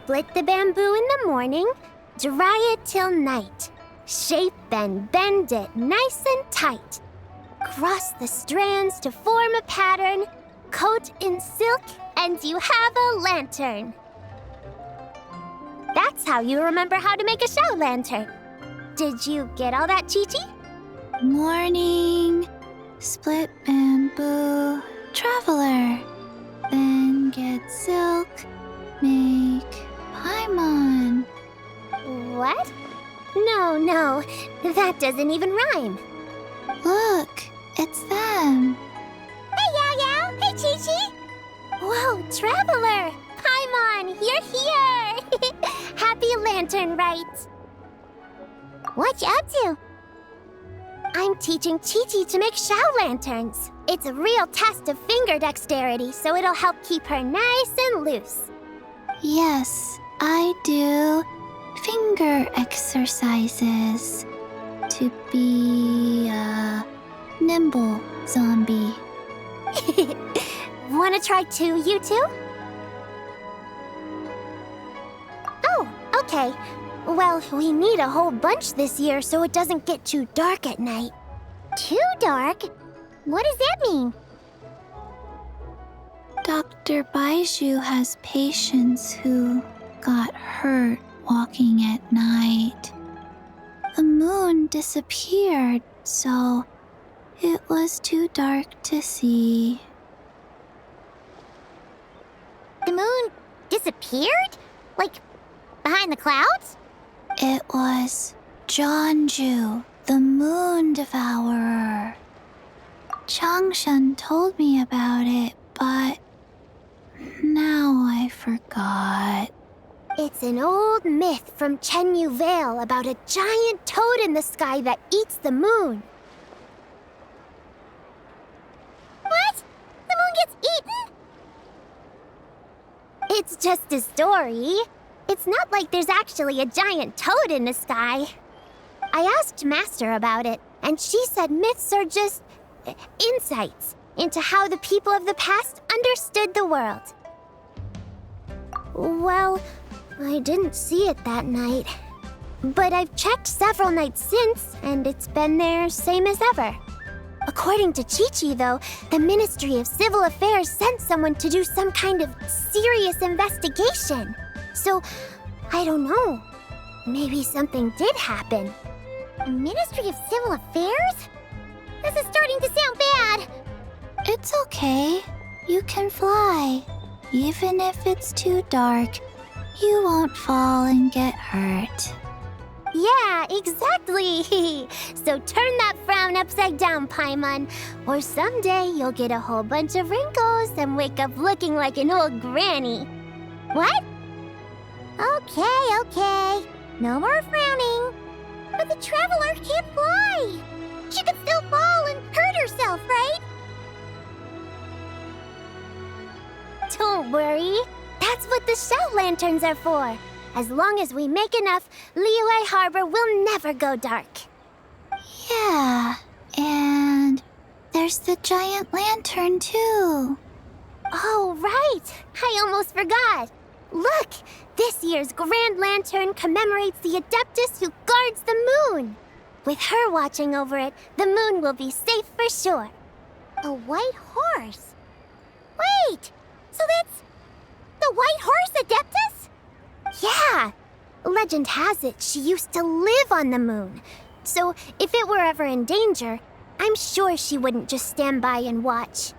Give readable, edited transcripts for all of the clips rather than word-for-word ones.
Split the bamboo in the morning, dry it till night. Shape and bend it nice and tight. Cross the strands to form a pattern, coat in silk, and you have a lantern. That's how you remember how to make a show lantern. Did you get all that, Chi-Chi? Morning, split bamboo, traveler. Then get silk, make paimon. What? No, that doesn't even rhyme. Look, it's them. Hey, Yao Yao! Hey, Chi-Chi! Whoa, Traveler! Paimon, you're here! Happy Lantern Rite! What you up to? I'm teaching Chi-Chi to make Shao lanterns. It's a real test of finger dexterity, so it'll help keep her nice and loose. Yes, I do finger exercises to be a nimble zombie. Wanna try too, you two? Oh, okay. Well, we need a whole bunch this year so it doesn't get too dark at night. Too dark? What does that mean? Dr. Baiju has patients who got hurt walking at night. The moon disappeared, so it was too dark to see. The moon disappeared? Like, behind the clouds? It was Jeonju, the moon devourer. Changshan told me about it, but now I forgot. It's an old myth from Chenyu Vale about a giant toad in the sky that eats the moon. What? The moon gets eaten? It's just a story. It's not like there's actually a giant toad in the sky. I asked Master about it, and she said myths are just insights into how the people of the past understood the world. Well, I didn't see it that night. But I've checked several nights since, and it's been there same as ever. According to Chi-Chi, though, the Ministry of Civil Affairs sent someone to do some kind of serious investigation. So, I don't know. Maybe something did happen. The Ministry of Civil Affairs? This is starting to sound bad. It's okay. You can fly. Even if it's too dark, you won't fall and get hurt. Yeah, exactly. So turn that frown upside down, Paimon, or someday you'll get a whole bunch of wrinkles and wake up looking like an old granny. What? Okay. No more frowning. But the Traveler can't fly. She could still fall and hurt herself, right? Don't worry. That's what the Shout Lanterns are for. As long as we make enough, Liyue Harbor will never go dark. Yeah, and there's the giant lantern too. Oh, right. I almost forgot. Look, this year's Grand Lantern commemorates the Adeptus who guards the moon. With her watching over it, the moon will be safe for sure. A white horse? Wait, so that's the White Horse Adeptus? Yeah. Legend has it she used to live on the moon. So if it were ever in danger, I'm sure she wouldn't just stand by and watch.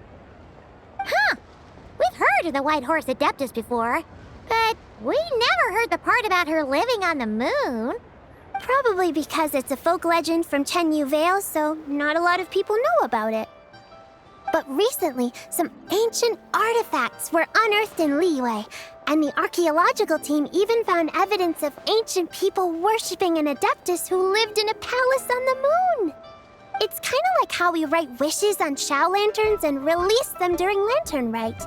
Huh. We've heard of the White Horse Adeptus before, but we never heard the part about her living on the moon. Probably because it's a folk legend from Chenyu Vale, so not a lot of people know about it. But recently, some ancient artifacts were unearthed in Liyue, and the archaeological team even found evidence of ancient people worshipping an Adeptus who lived in a palace on the moon. It's kind of like how we write wishes on Shao Lanterns and release them during Lantern Rite.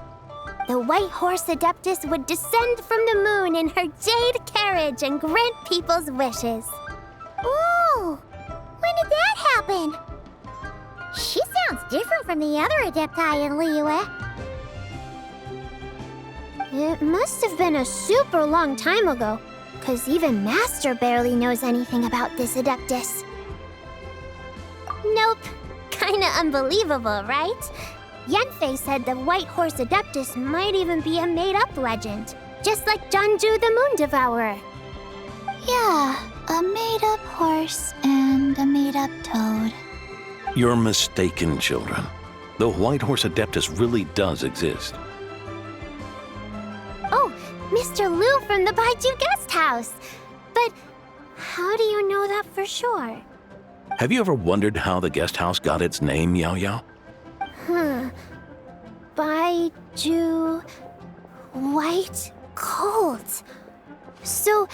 The White Horse Adeptus would descend from the moon in her jade carriage and grant people's wishes. Ooh! When did that happen? She sounds different from the other Adepti in Liyue. It must have been a super long time ago, because even Master barely knows anything about this Adeptus. Nope. Kinda unbelievable, right? Yenfei said the White Horse Adeptus might even be a made-up legend, just like Janju the Moon Devourer. Yeah, a made-up horse and a made-up toad. You're mistaken, children. The White Horse Adeptus really does exist. Oh, Mr. Liu from the Baiju Guest House. But how do you know that for sure? Have you ever wondered how the guest house got its name, Yao Yao? Baiju... White Colt. So,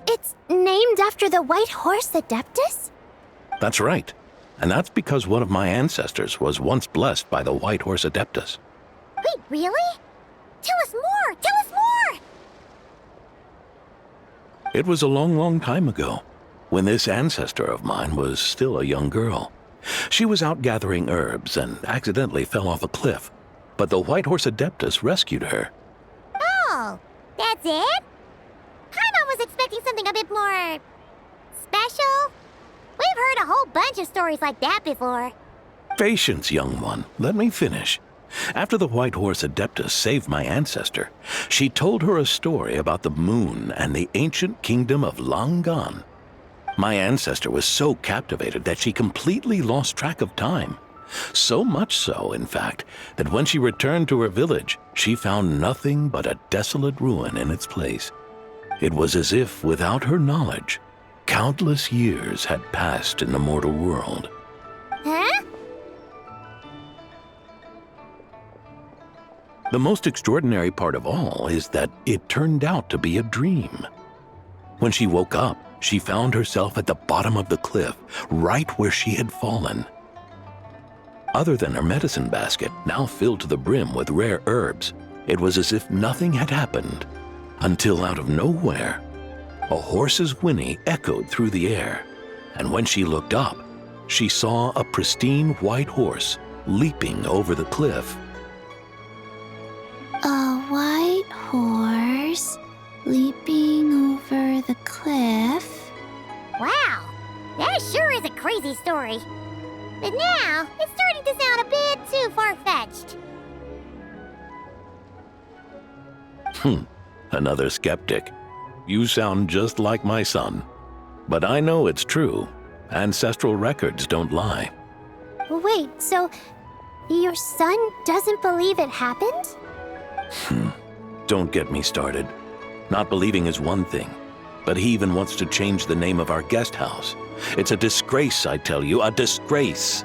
it's named after the White Horse Adeptus? That's right. And that's because one of my ancestors was once blessed by the White Horse Adeptus. Wait, really? Tell us more! Tell us more! It was a long, long time ago, when this ancestor of mine was still a young girl. She was out gathering herbs and accidentally fell off a cliff, but the White Horse Adeptus rescued her. Oh, that's it? Paimon was expecting something a bit more... special? We've heard a whole bunch of stories like that before. Patience, young one. Let me finish. After the White Horse Adeptus saved my ancestor, she told her a story about the moon and the ancient kingdom of Langan. My ancestor was so captivated that she completely lost track of time. So much so, in fact, that when she returned to her village, she found nothing but a desolate ruin in its place. It was as if, without her knowledge, countless years had passed in the mortal world. Huh? The most extraordinary part of all is that it turned out to be a dream. When she woke up, she found herself at the bottom of the cliff, right where she had fallen. Other than her medicine basket, now filled to the brim with rare herbs, it was as if nothing had happened, until out of nowhere, a horse's whinny echoed through the air, and when she looked up, she saw a pristine white horse leaping over the cliff. A white horse leaping over the cliff? Wow, that sure is a crazy story. But now, it's starting to sound a bit too far-fetched. Another skeptic. You sound just like my son. But I know it's true. Ancestral records don't lie. Wait, so your son doesn't believe it happened? Don't get me started. Not believing is one thing, but he even wants to change the name of our guest house. It's a disgrace, I tell you, a disgrace.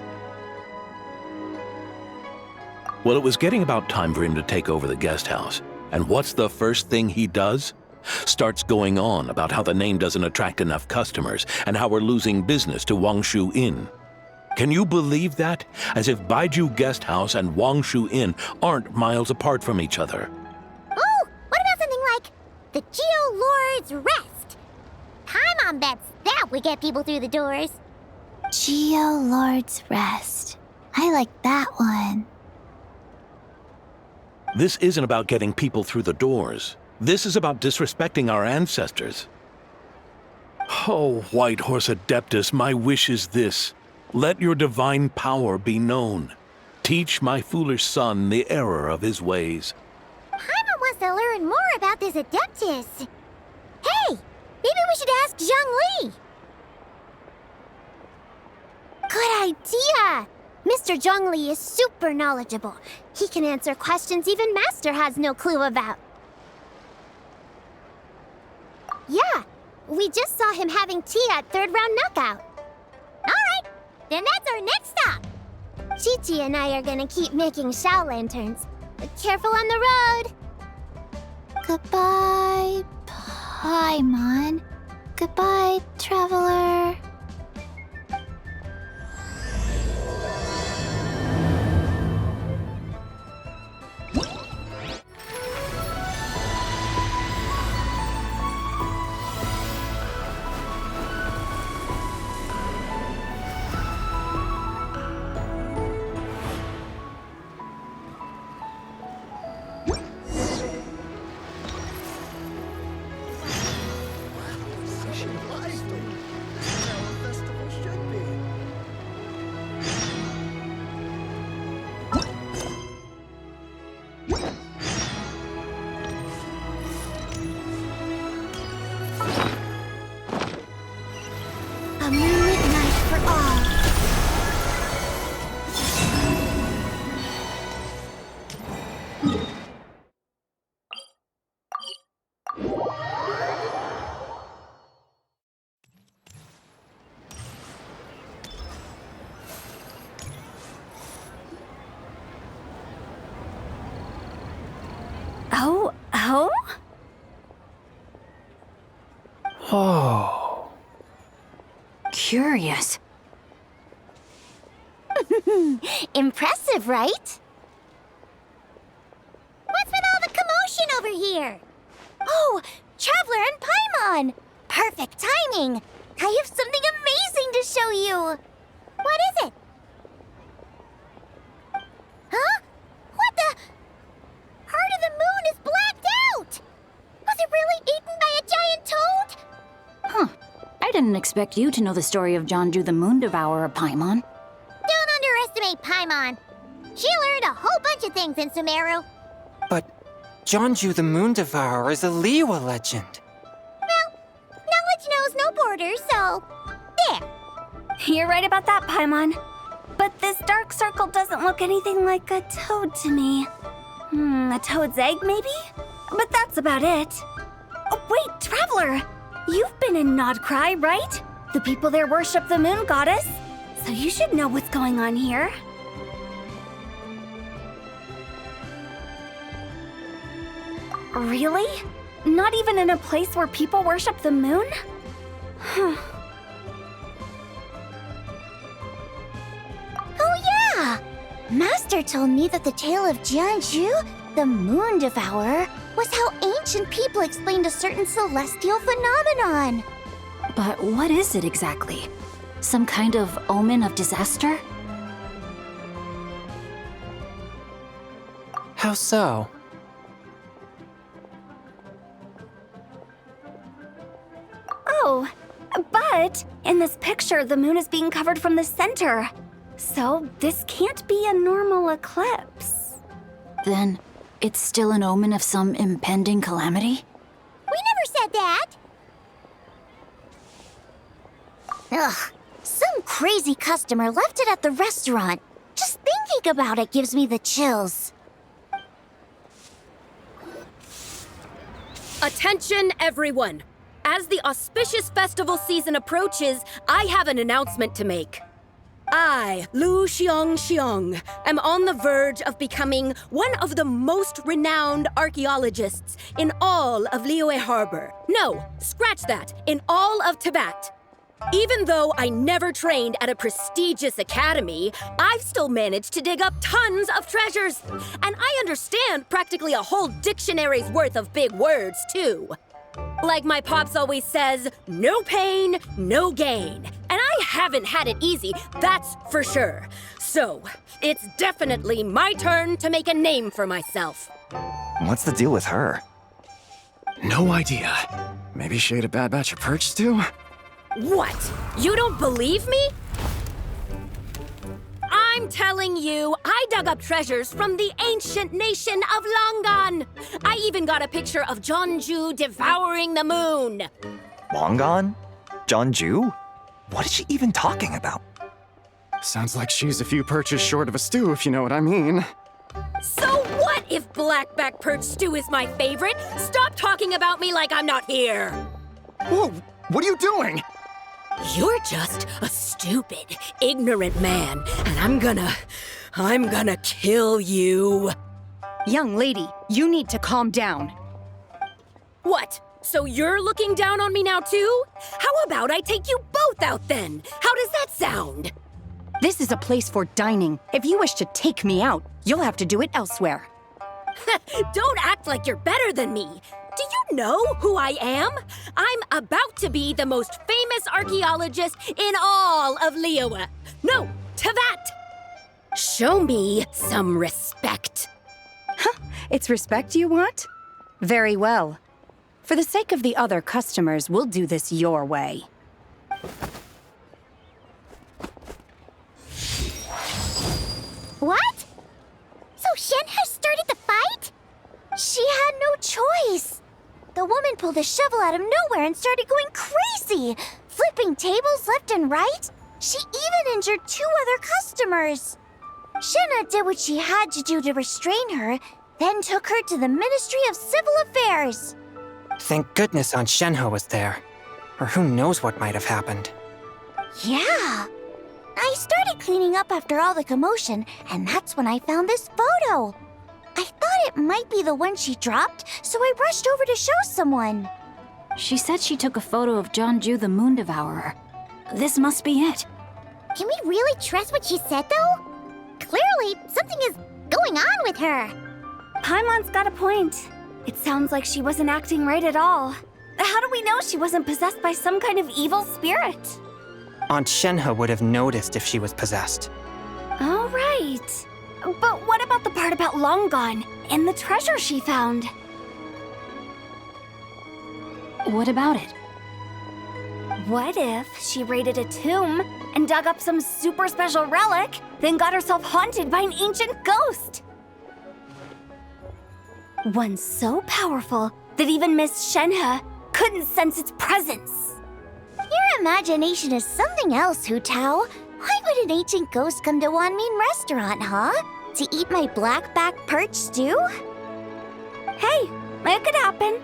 Well, it was getting about time for him to take over the guest house. And what's the first thing he does? Starts going on about how the name doesn't attract enough customers and how we're losing business to Wangshu Inn. Can you believe that? As if Baiju Guest House and Wangshu Inn aren't miles apart from each other. Oh, what about something like the Geo Lord's Rest? Paimon bets that would get people through the doors. Geo Lord's Rest. I like that one. This isn't about getting people through the doors. This is about disrespecting our ancestors. Oh, White Horse Adeptus, my wish is this. Let your divine power be known. Teach my foolish son the error of his ways. Paimon wants to learn more about this Adeptus. Hey, maybe we should ask Zhang Li. Good idea! Mr. Zhang Li is super knowledgeable. He can answer questions even Master has no clue about. Yeah, we just saw him having tea at third round knockout. Alright, then that's our next stop. Chi-Chi and I are gonna keep making Shao lanterns. Careful on the road! Goodbye, Paimon. Goodbye, traveler. hilarious. Impressive, right? What's with all the commotion over here? Oh, Traveler and Paimon! Perfect timing! I have something amazing to show you! What is it? Huh? What the? Heart of the Moon is blacked out! Was it really eaten by a giant toad? Huh. I didn't expect you to know the story of Jonju the Moon Devourer, Paimon. Don't underestimate Paimon. She learned a whole bunch of things in Sumeru. But Jonju the Moon Devourer is a Liyue legend. Well, knowledge knows no borders, so there. You're right about that, Paimon. But this dark circle doesn't look anything like a toad to me. A toad's egg, maybe? But that's about it. Oh, wait, Traveler! You've been in Nodcry, right? The people there worship the moon goddess. So you should know what's going on here. Really? Not even in a place where people worship the moon? Oh yeah! Master told me that the tale of Jianzhu, the Moon Devourer, was how ancient people explained a certain celestial phenomenon. But what is it exactly? Some kind of omen of disaster? How so? Oh, but in this picture, the moon is being covered from the center. So this can't be a normal eclipse. Then it's still an omen of some impending calamity? We never said that! Ugh, some crazy customer left it at the restaurant. Just thinking about it gives me the chills. Attention, everyone! As the auspicious festival season approaches, I have an announcement to make. I, Lu Xiong, am on the verge of becoming one of the most renowned archaeologists in all of Liyue Harbor. No, scratch that, in all of Tibet. Even though I never trained at a prestigious academy, I've still managed to dig up tons of treasures. And I understand practically a whole dictionary's worth of big words, too. Like my pops always says, no pain, no gain. And I haven't had it easy, that's for sure. So, it's definitely my turn to make a name for myself. What's the deal with her? No idea. Maybe she ate a bad batch of perch stew? What? You don't believe me? I'm telling you, I dug up treasures from the ancient nation of Longan. I even got a picture of Jonju devouring the moon. Longan? Jonju? What is she even talking about? Sounds like she's a few perches short of a stew, if you know what I mean. So what if blackback perch stew is my favorite? Stop talking about me like I'm not here. Whoa, what are you doing? You're just a stupid, ignorant man, and I'm gonna kill you. Young lady, you need to calm down. What? So you're looking down on me now too? How about I take you both out then? How does that sound? This is a place for dining. If you wish to take me out, you'll have to do it elsewhere. Don't act like you're better than me. Do you know who I am? I'm about to be the most famous archaeologist in all of Liyue. No, Tibet. Show me some respect. It's respect you want? Very well. For the sake of the other customers, we'll do this your way. What? So Shen has started the fight? She had no choice. The woman pulled a shovel out of nowhere and started going crazy, flipping tables left and right. She even injured 2 other customers. Shenna did what she had to do to restrain her, then took her to the Ministry of Civil Affairs. Thank goodness Aunt Shenhe was there. Or who knows what might have happened. Yeah. I started cleaning up after all the commotion, and that's when I found this photo. I thought it might be the one she dropped, so I rushed over to show someone. She said she took a photo of Jonju the Moon Devourer. This must be it. Can we really trust what she said, though? Clearly, something is going on with her. Paimon's got a point. It sounds like she wasn't acting right at all. How do we know she wasn't possessed by some kind of evil spirit? Aunt Shenhe would have noticed if she was possessed. All right. But what about the part about Long Gone and the treasure she found? What about it? What if she raided a tomb and dug up some super special relic, then got herself haunted by an ancient ghost? One so powerful that even Miss Shenhe couldn't sense its presence. Your imagination is something else, Hu Tao. Why would an ancient ghost come to Wanmin restaurant, huh? To eat my blackback perch stew? Hey, it could happen.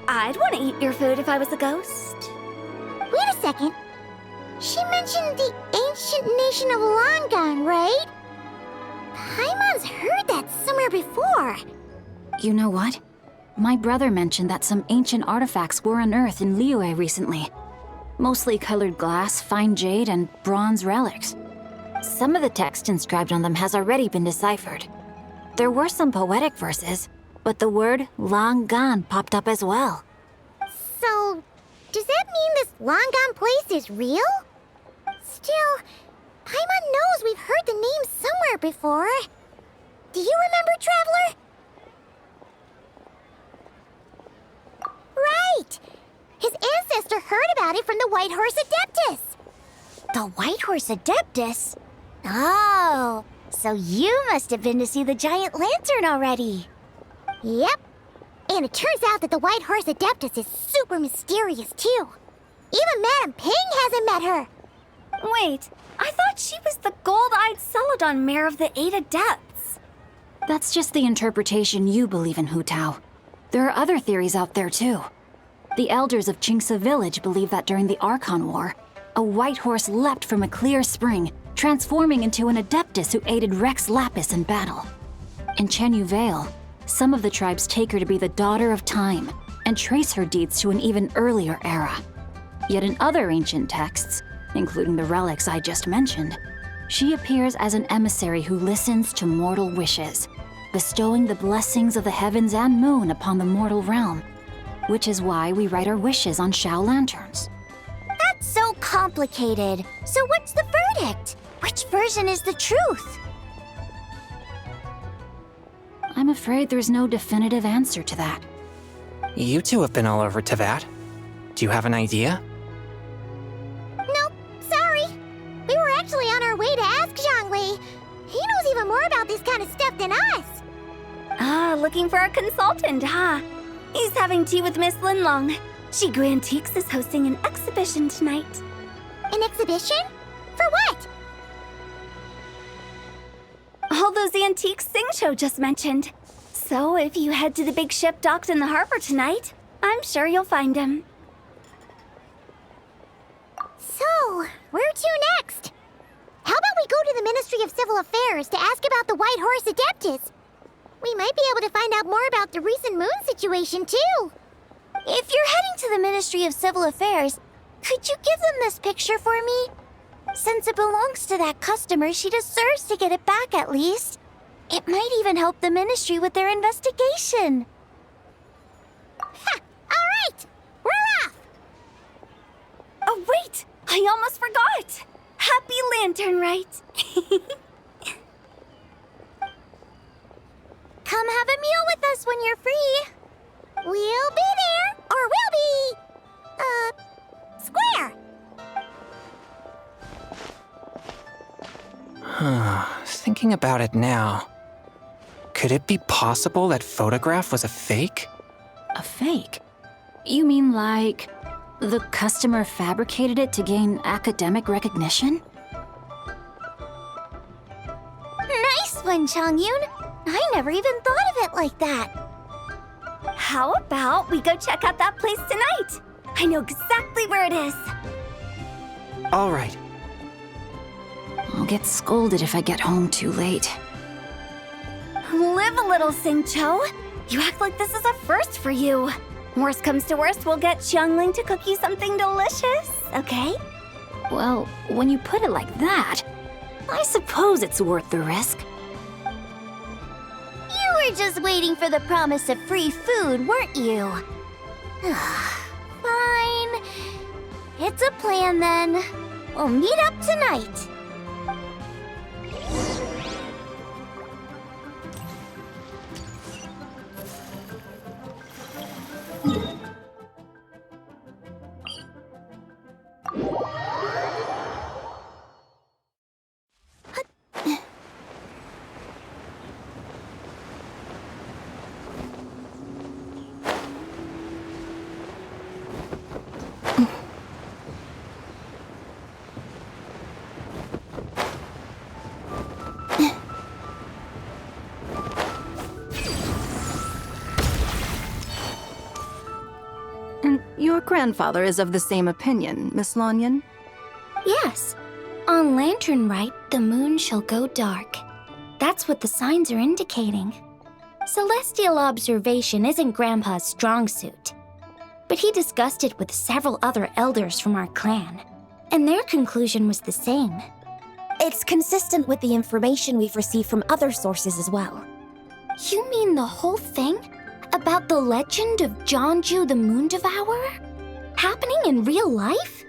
I'd want to eat your food if I was a ghost. Wait a second. She mentioned the ancient nation of Longan, right? Paimon's heard that somewhere before. You know what? My brother mentioned that some ancient artifacts were unearthed in Liyue recently. Mostly colored glass, fine jade, and bronze relics. Some of the text inscribed on them has already been deciphered. There were some poetic verses, but the word Long Gone popped up as well. So, does that mean this Longan place is real? Still, Paimon knows we've heard the name somewhere before. Do you remember, Traveler? Right! His ancestor heard about it from the White Horse Adeptus. The White Horse Adeptus? Oh, so you must have been to see the giant lantern already. Yep. And it turns out that the White Horse Adeptus is super mysterious, too. Even Madame Ping hasn't met her. Wait, I thought she was the gold-eyed Celadon mare of the 8 Adepts. That's just the interpretation you believe in, Hu Tao. There are other theories out there, too. The elders of Qingce village believe that during the Archon War, a white horse leapt from a clear spring, transforming into an Adeptus who aided Rex Lapis in battle. In Chenyu Vale, some of the tribes take her to be the daughter of time and trace her deeds to an even earlier era. Yet in other ancient texts, including the relics I just mentioned, she appears as an emissary who listens to mortal wishes, bestowing the blessings of the heavens and moon upon the mortal realm, which is why we write our wishes on Shao lanterns. That's so complicated. So what's the verdict? Which version is the truth? I'm afraid there's no definitive answer to that. You two have been all over Tevat. Do you have an idea? Nope, sorry. We were actually on our way to ask Zhongli. He knows even more about this kind of stuff than us. Ah, looking for a consultant, huh? He's having tea with Miss Linlong. Shigu Antiques is hosting an exhibition tonight. An exhibition? For what? All those antiques Sing-Cho just mentioned. So if you head to the big ship docked in the harbor tonight, I'm sure you'll find him. So, where to next? How about we go to the Ministry of Civil Affairs to ask about the White Horse Adeptus? We might be able to find out more about the recent moon situation, too. If you're heading to the Ministry of Civil Affairs, could you give them this picture for me? Since it belongs to that customer, she deserves to get it back at least. It might even help the Ministry with their investigation. Ha! All right! We're off! Oh, wait! I almost forgot! Happy Lantern Rite! Come have a meal with us when you're free. We'll be there, or we'll be... square. Thinking about it now, could it be possible that photograph was a fake? A fake? You mean like the customer fabricated it to gain academic recognition? Nice one, Changyun. I never even thought of it like that. How about we go check out that place tonight? I know exactly where it is. All right. I'll get scolded if I get home too late. Live a little, Sing-Cho. You act like this is a first for you. Worst comes to worst, we'll get Xiangling to cook you something delicious, okay? Well, when you put it like that, I suppose it's worth the risk. You were just waiting for the promise of free food, weren't you? Fine. It's a plan then. We'll meet up tonight. And your grandfather is of the same opinion, Miss Lanyan? Yes. On Lantern Rite, the moon shall go dark. That's what the signs are indicating. Celestial observation isn't Grandpa's strong suit. But he discussed it with several other elders from our clan, and their conclusion was the same. It's consistent with the information we've received from other sources as well. You mean the whole thing? About the legend of Jeonju the Moon Devourer? Happening in real life?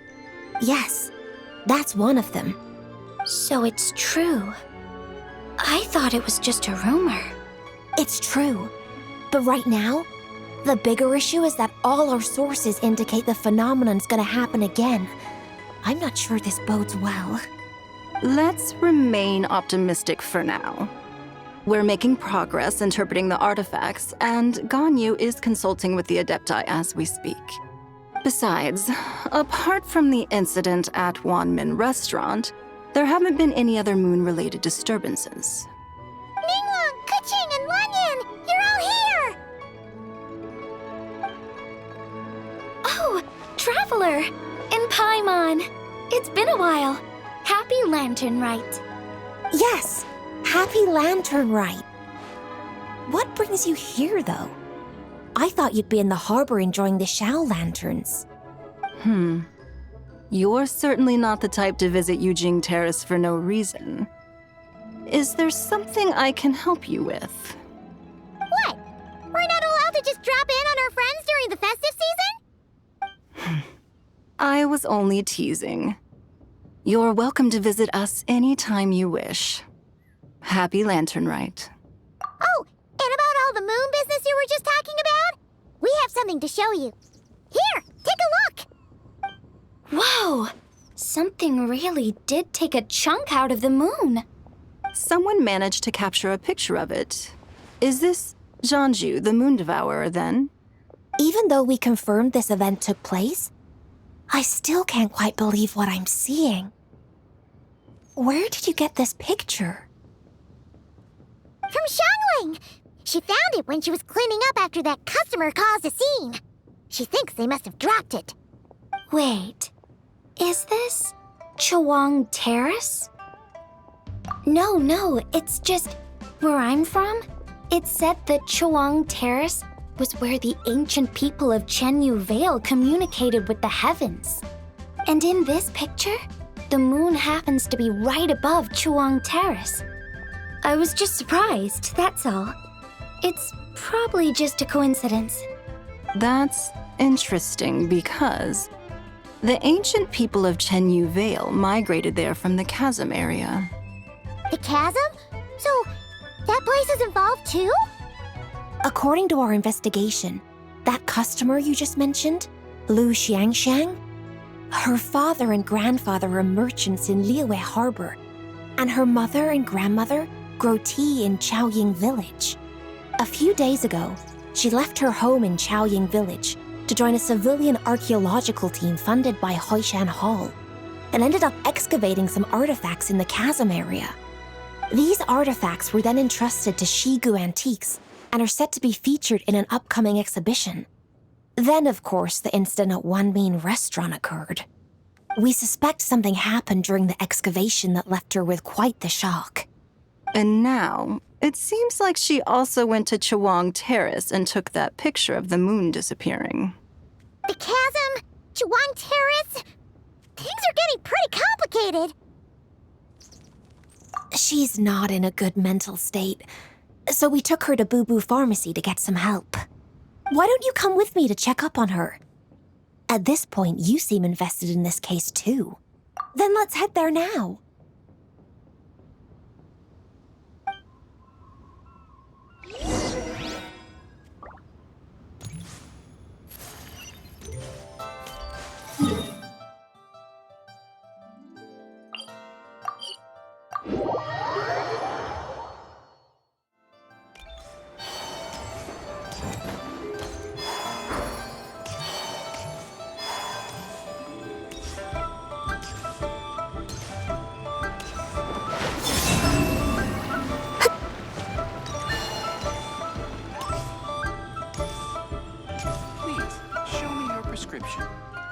Yes, that's one of them. So it's true. I thought it was just a rumor. It's true. But right now, the bigger issue is that all our sources indicate the phenomenon's gonna happen again. I'm not sure this bodes well. Let's remain optimistic for now. We're making progress interpreting the artifacts, and Ganyu is consulting with the Adepti as we speak. Besides, apart from the incident at Wanmin Restaurant, there haven't been any other moon-related disturbances. Ningguang, Keqing, and Lanyan, you're all here! Oh, Traveler! And Paimon! It's been a while. Happy Lantern Rite. Yes, happy Lantern Rite. What brings you here, though? I thought you'd be in the harbor enjoying the Shao lanterns. You're certainly not the type to visit Yujing Terrace for no reason. Is there something I can help you with? What? We're not allowed to just drop in on our friends during the festive season? I was only teasing. You're welcome to visit us anytime you wish. Happy Lantern Rite. Oh, and about all the moon business you were just talking about? We have something to show you. Here, take a look! Whoa! Something really did take a chunk out of the moon. Someone managed to capture a picture of it. Is this Jeonju, the Moon Devourer, then? Even though we confirmed this event took place, I still can't quite believe what I'm seeing. Where did you get this picture? From Xiangling! She found it when she was cleaning up after that customer caused a scene. She thinks they must have dropped it. Wait, is this Chawang Terrace? No, it's just where I'm from. It said that Chawang Terrace was where the ancient people of Chenyu Vale communicated with the heavens. And in this picture, the moon happens to be right above Chawang Terrace. I was just surprised, that's all. It's probably just a coincidence. That's interesting because the ancient people of Chenyu Vale migrated there from the chasm area. The chasm? So, that place is involved too? According to our investigation, that customer you just mentioned, Lu Xiangxiang, her father and grandfather are merchants in Liyue Harbor, and her mother and grandmother grow tea in Chaoying Village. A few days ago, she left her home in Chaoying Village to join a civilian archaeological team funded by Hoishan Hall, and ended up excavating some artifacts in the chasm area. These artifacts were then entrusted to Shigu Antiques and are set to be featured in an upcoming exhibition. Then, of course, the incident at Wanmin Restaurant occurred. We suspect something happened during the excavation that left her with quite the shock. And now, it seems like she also went to Chawang Terrace and took that picture of the moon disappearing. The chasm? Chawang Terrace? Things are getting pretty complicated. She's not in a good mental state, so we took her to Boo Boo Pharmacy to get some help. Why don't you come with me to check up on her? At this point, you seem invested in this case too. Then let's head there now.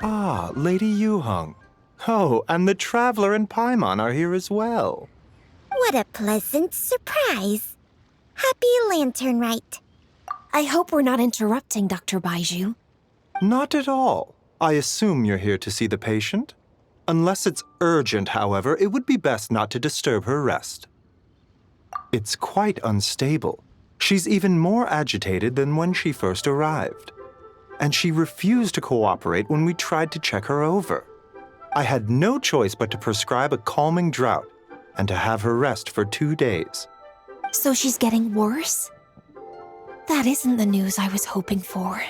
Ah, Lady Yu-hung. Oh, and the Traveler and Paimon are here as well. What a pleasant surprise. Happy Lantern Rite. I hope we're not interrupting Dr. Baiju. Not at all. I assume you're here to see the patient? Unless it's urgent, however, it would be best not to disturb her rest. It's quite unstable. She's even more agitated than when she first arrived. And she refused to cooperate when we tried to check her over. I had no choice but to prescribe a calming draught and to have her rest for 2 days. So she's getting worse? That isn't the news I was hoping for.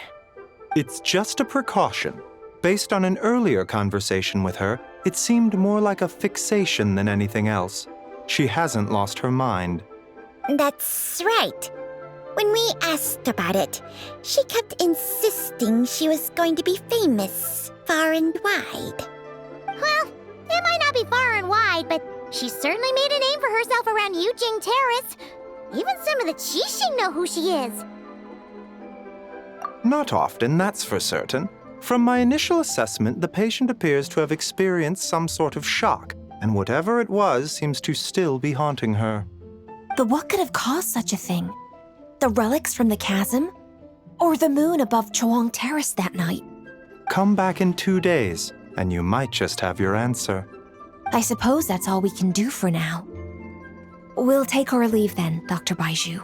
It's just a precaution. Based on an earlier conversation with her, it seemed more like a fixation than anything else. She hasn't lost her mind. That's right. When we asked about it, she kept insisting she was going to be famous far and wide. Well, it might not be far and wide, but she certainly made a name for herself around Yujing Terrace. Even some of the Qixing know who she is. Not often, that's for certain. From my initial assessment, the patient appears to have experienced some sort of shock, and whatever it was seems to still be haunting her. But what could have caused such a thing? The relics from the chasm? Or the moon above Chuang Terrace that night? Come back in 2 days, and you might just have your answer. I suppose that's all we can do for now. We'll take our leave then, Dr. Baiju.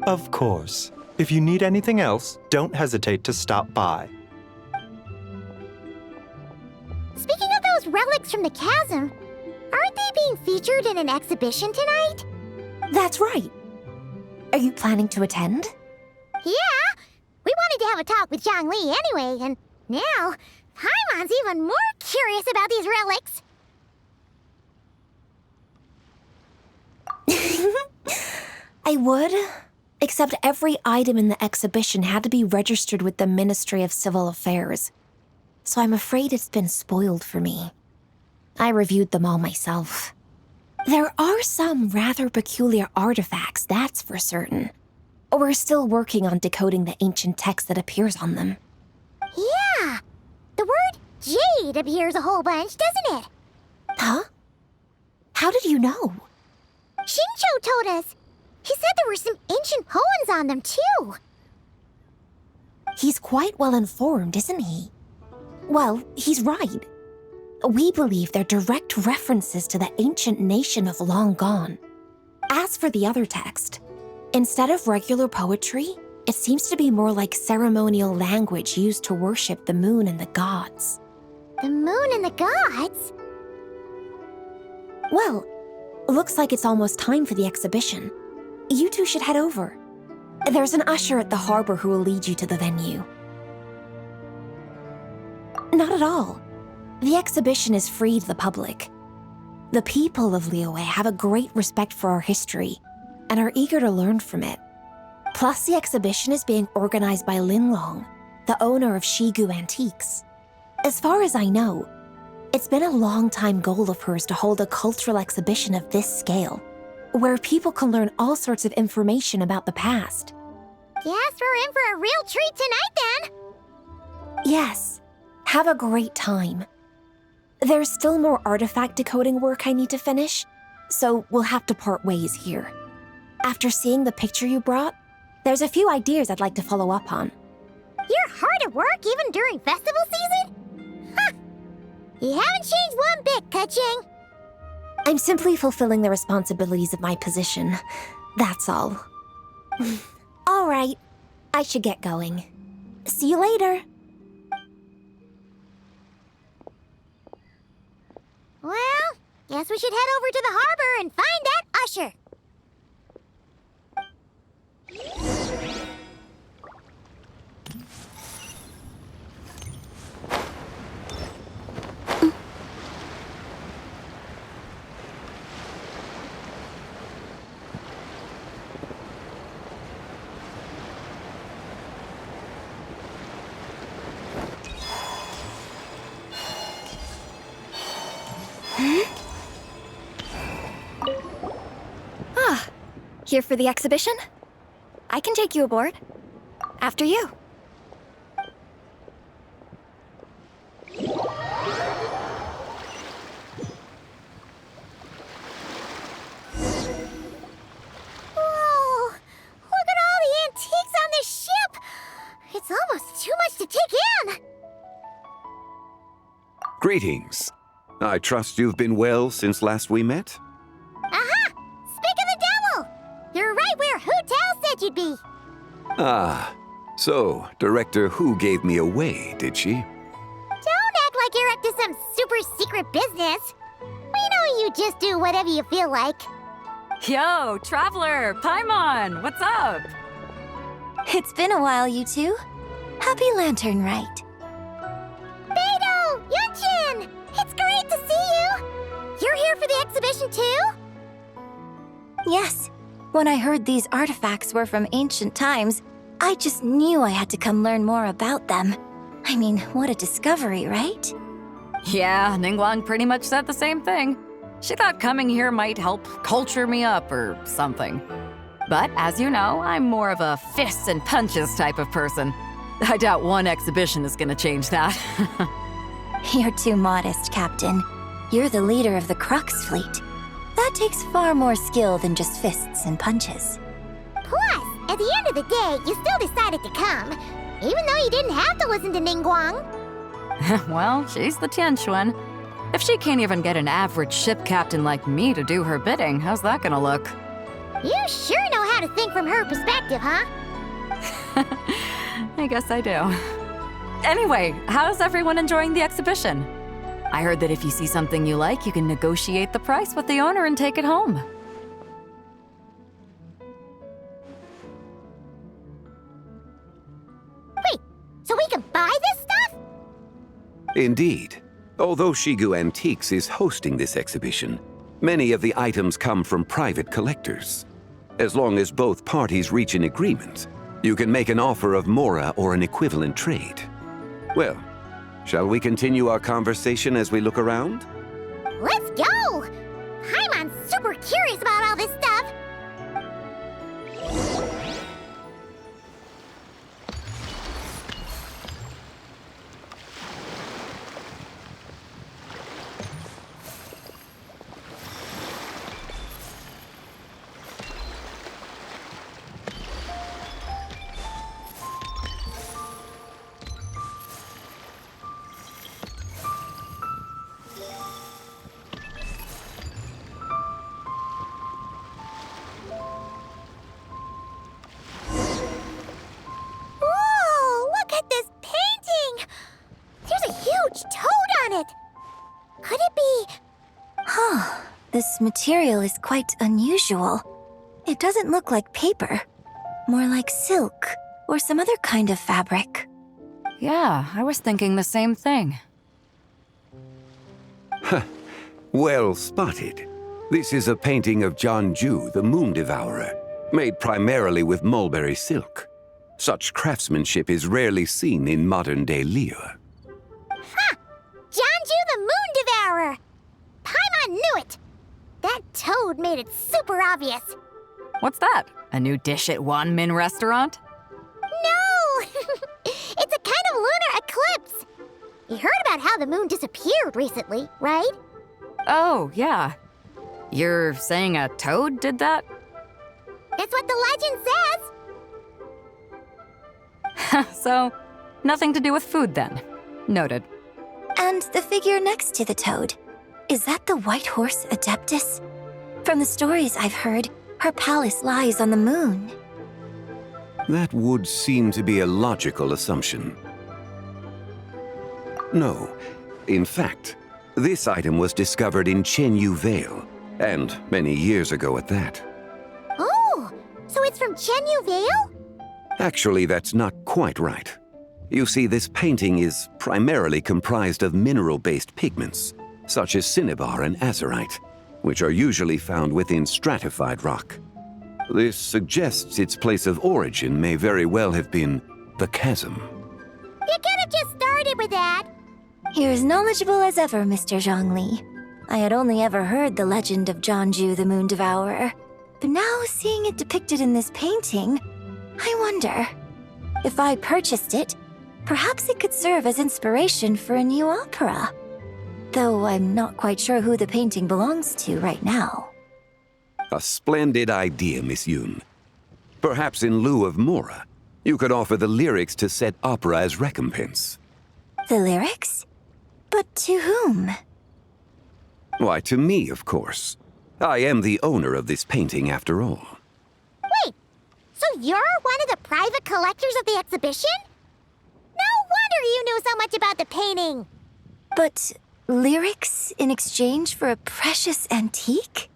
Of course. If you need anything else, don't hesitate to stop by. Speaking of those relics from the chasm, aren't they being featured in an exhibition tonight? That's right. Are you planning to attend? Yeah! We wanted to have a talk with Zhangli anyway, and now Paimon's even more curious about these relics. I would, except every item in the exhibition had to be registered with the Ministry of Civil Affairs. So I'm afraid it's been spoiled for me. I reviewed them all myself. There are some rather peculiar artifacts, that's for certain. We're still working on decoding the ancient text that appears on them. Yeah! The word jade appears a whole bunch, doesn't it? Huh? How did you know? Shincho told us. He said there were some ancient poems on them, too. He's quite well informed, isn't he? Well, he's right. We believe they're direct references to the ancient nation of long gone. As for the other text, instead of regular poetry, it seems to be more like ceremonial language used to worship the moon and the gods. The moon and the gods? Well, looks like it's almost time for the exhibition. You two should head over. There's an usher at the harbor who will lead you to the venue. Not at all. The exhibition is free to the public. The people of Liyue have a great respect for our history and are eager to learn from it. Plus, the exhibition is being organized by Linlong, the owner of Shigu Antiques. As far as I know, it's been a long-time goal of hers to hold a cultural exhibition of this scale, where people can learn all sorts of information about the past. Guess we're in for a real treat tonight, then. Yes, have a great time. There's still more artifact decoding work I need to finish, so we'll have to part ways here. After seeing the picture you brought, there's a few ideas I'd like to follow up on. You're hard at work even during festival season? Huh! You haven't changed one bit, Ka-Ching. I'm simply fulfilling the responsibilities of my position. That's all. All right, I should get going. See you later. Well, guess we should head over to the harbor and find that usher. Here for the exhibition? I can take you aboard. After you. Whoa! Look at all the antiques on this ship! It's almost too much to take in! Greetings. I trust you've been well since last we met? Aha! Speak of the devil! You're right where Hu Tao said you'd be. Ah, so Director Hu gave me away, did she? Don't act like you're up to some super secret business. We know you just do whatever you feel like. Yo, Traveler, Paimon, what's up? It's been a while, you two. Happy Lantern Rite. Beidou! Yunchin! It's great to see you! You're here for the exhibition too? Yes. When I heard these artifacts were from ancient times, I just knew I had to come learn more about them. I mean, what a discovery, right? Yeah, Ningguang pretty much said the same thing. She thought coming here might help culture me up or something. But as you know, I'm more of a fists and punches type of person. I doubt one exhibition is gonna change that. You're too modest, Captain. You're the leader of the Crux fleet. That takes far more skill than just fists and punches. Plus, at the end of the day, you still decided to come, even though you didn't have to listen to Ningguang. Well, she's the Tianquan. If she can't even get an average ship captain like me to do her bidding, how's that gonna look? You sure know how to think from her perspective, huh? I guess I do. Anyway, how's everyone enjoying the exhibition? I heard that if you see something you like, you can negotiate the price with the owner and take it home. Wait, so we can buy this stuff? Indeed. Although Shigu Antiques is hosting this exhibition, many of the items come from private collectors. As long as both parties reach an agreement, you can make an offer of mora or an equivalent trade. Well, shall we continue our conversation as we look around? Let's go! Paimon's super curious about all this stuff. This material is quite unusual. It doesn't look like paper. More like silk or some other kind of fabric. Yeah, I was thinking the same thing. Well spotted. This is a painting of Jianju, the Moon Devourer, made primarily with mulberry silk. Such craftsmanship is rarely seen in modern-day Liyue. Ha! Jianju the Moon Devourer! Paimon knew it! That toad made it super obvious. What's that? A new dish at Wanmin restaurant? No! It's a kind of lunar eclipse. You heard about how the moon disappeared recently, right? Oh, yeah. You're saying a toad did that? That's what the legend says. So, nothing to do with food then. Noted. And the figure next to the toad. Is that the white horse Adeptus? From the stories I've heard, her palace lies on the moon. That would seem to be a logical assumption. No. In fact, this item was discovered in Chenyu Vale, and many years ago at that. Oh, so it's from Chenyu Vale? Actually, that's not quite right. You see, this painting is primarily comprised of mineral-based pigments, such as cinnabar and azurite, which are usually found within stratified rock. This suggests its place of origin may very well have been the chasm. You could have just started with that. You're as knowledgeable as ever, Mr. Zhongli. I had only ever heard the legend of Jianzhu the Moon Devourer, but now seeing it depicted in this painting, I wonder, if I purchased it, perhaps it could serve as inspiration for a new opera. Though I'm not quite sure who the painting belongs to right now. A splendid idea, Miss Yoon. Perhaps in lieu of Mora, you could offer the lyrics to said opera as recompense. The lyrics? But to whom? Why, to me, of course. I am the owner of this painting, after all. Wait, so you're one of the private collectors of the exhibition? No wonder you knew so much about the painting. But lyrics in exchange for a precious antique?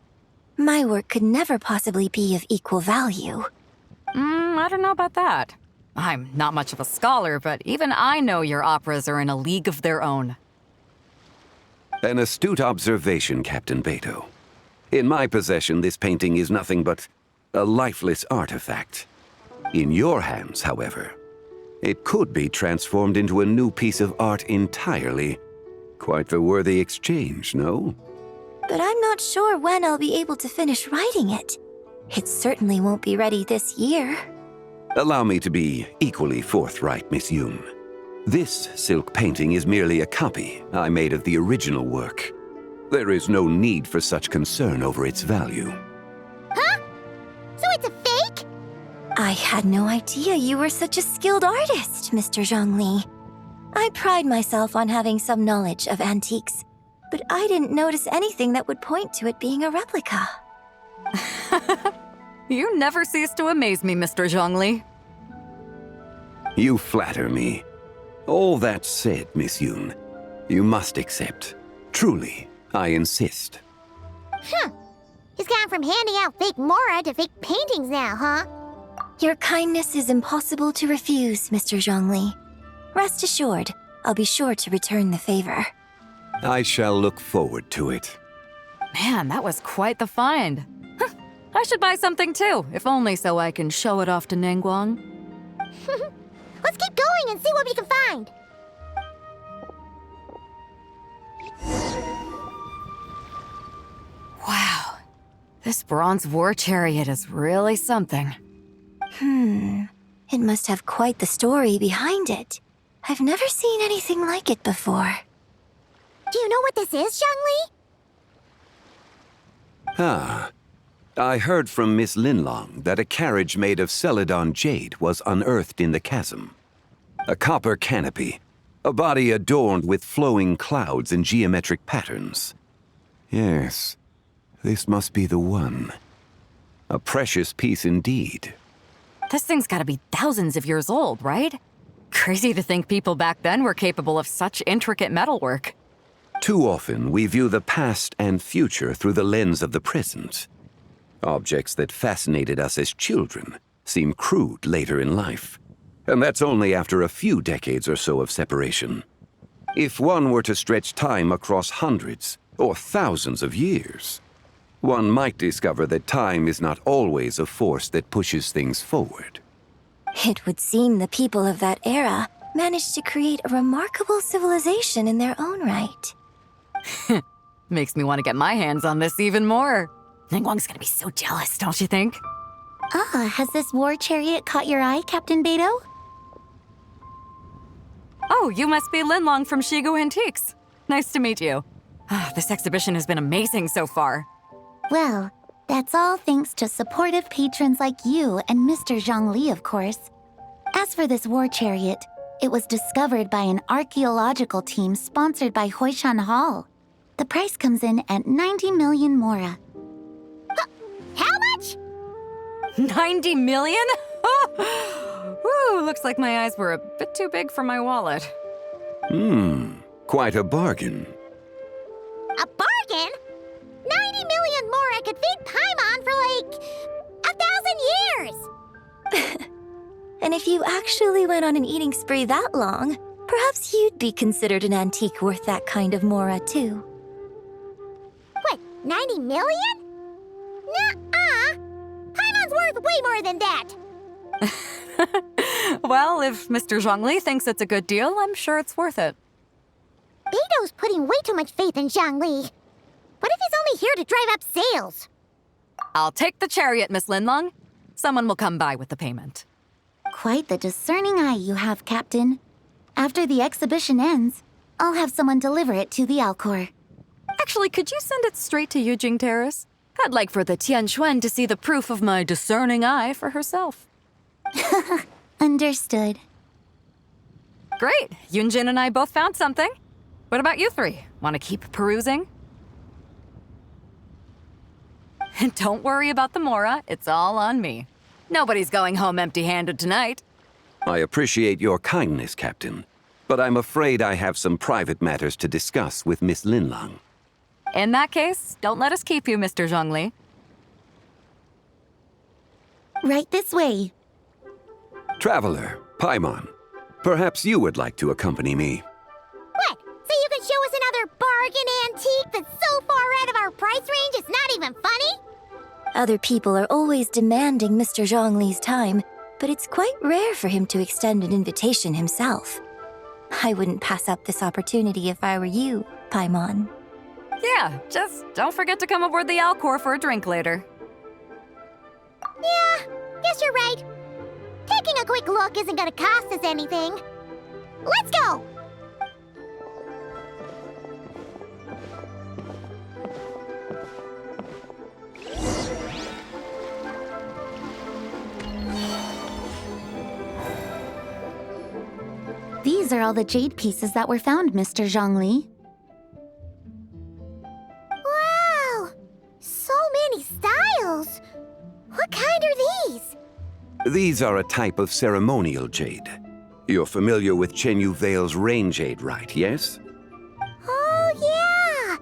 My work could never possibly be of equal value. I don't know about that. I'm not much of a scholar, but even I know your operas are in a league of their own. An astute observation, Captain Beto. In my possession, this painting is nothing but a lifeless artifact. In your hands, however, it could be transformed into a new piece of art entirely. Quite the worthy exchange, no? But I'm not sure when I'll be able to finish writing it. It certainly won't be ready this year. Allow me to be equally forthright, Miss Yoon. This silk painting is merely a copy I made of the original work. There is no need for such concern over its value. Huh? So it's a fake? I had no idea you were such a skilled artist, Mr. Zhongli. I pride myself on having some knowledge of antiques, but I didn't notice anything that would point to it being a replica. You never cease to amaze me, Mr. Zhongli. You flatter me. All that said, Miss Yoon, you must accept. Truly, I insist. Huh. He's gone from handing out fake Mora to fake paintings now, huh? Your kindness is impossible to refuse, Mr. Zhongli. Rest assured, I'll be sure to return the favor. I shall look forward to it. Man, that was quite the find. I should buy something too, if only so I can show it off to Ningguang. Let's keep going and see what we can find. Wow, this bronze war chariot is really something. It must have quite the story behind it. I've never seen anything like it before. Do you know what this is, Zhongli? Ah. I heard from Miss Linlong that a carriage made of Celadon jade was unearthed in the chasm. A copper canopy, a body adorned with flowing clouds and geometric patterns. Yes, this must be the one. A precious piece indeed. This thing's gotta be thousands of years old, right? Crazy to think people back then were capable of such intricate metalwork. Too often, we view the past and future through the lens of the present. Objects that fascinated us as children seem crude later in life. And that's only after a few decades or so of separation. If one were to stretch time across hundreds or thousands of years, one might discover that time is not always a force that pushes things forward. It would seem the people of that era managed to create a remarkable civilization in their own right. Makes me want to get my hands on this even more. Ningguang's gonna be so jealous, don't you think? Has this war chariot caught your eye, Captain Beto? Oh, you must be Linlong from Shigu Antiques. Nice to meet you. This exhibition has been amazing so far. Well, that's all thanks to supportive patrons like you and Mr. Zhongli, of course. As for this war chariot, It was discovered by an archaeological team sponsored by Hoishan Hall. The price comes in at 90 million mora. How much? 90 million? Woo, looks like my eyes were a bit too big for my wallet. Quite a bargain. A bargain? 90 million mora could feed Paimon for like 1,000 years! And if you actually went on an eating spree that long, perhaps you'd be considered an antique worth that kind of mora, too. What, 90 million? Nuh-uh! Paimon's worth way more than that! Well, if Mr. Zhongli thinks it's a good deal, I'm sure it's worth it. Beido's putting way too much faith in Zhongli. What if he's only here to drive up sales? I'll take the chariot, Miss Linlong. Someone will come by with the payment. Quite the discerning eye you have, Captain. After the exhibition ends, I'll have someone deliver it to the Alcor. Actually, could you send it straight to Yujing Terrace? I'd like for the Tianquan to see the proof of my discerning eye for herself. Understood. Great! Yunjin and I both found something. What about you three? Want to keep perusing? And don't worry about the mora, it's all on me. Nobody's going home empty-handed tonight. I appreciate your kindness, Captain, but I'm afraid I have some private matters to discuss with Miss Linlong. In that case, don't let us keep you, Mr. Zhongli. Right this way. Traveler, Paimon, perhaps you would like to accompany me. What, so you can show us another bargain antique that's so far out of our price range it's not even funny? Other people are always demanding Mr. Zhongli's time, but it's quite rare for him to extend an invitation himself. I wouldn't pass up this opportunity if I were you, Paimon. Yeah, just don't forget to come aboard the Alcor for a drink later. Yeah, guess you're right. Taking a quick look isn't gonna cost us anything. Let's go! These are all the jade pieces that were found, Mr. Zhongli. Wow! So many styles! What kind are these? These are a type of ceremonial jade. You're familiar with Chenyu Vale's rain jade, right, yes? Oh, yeah!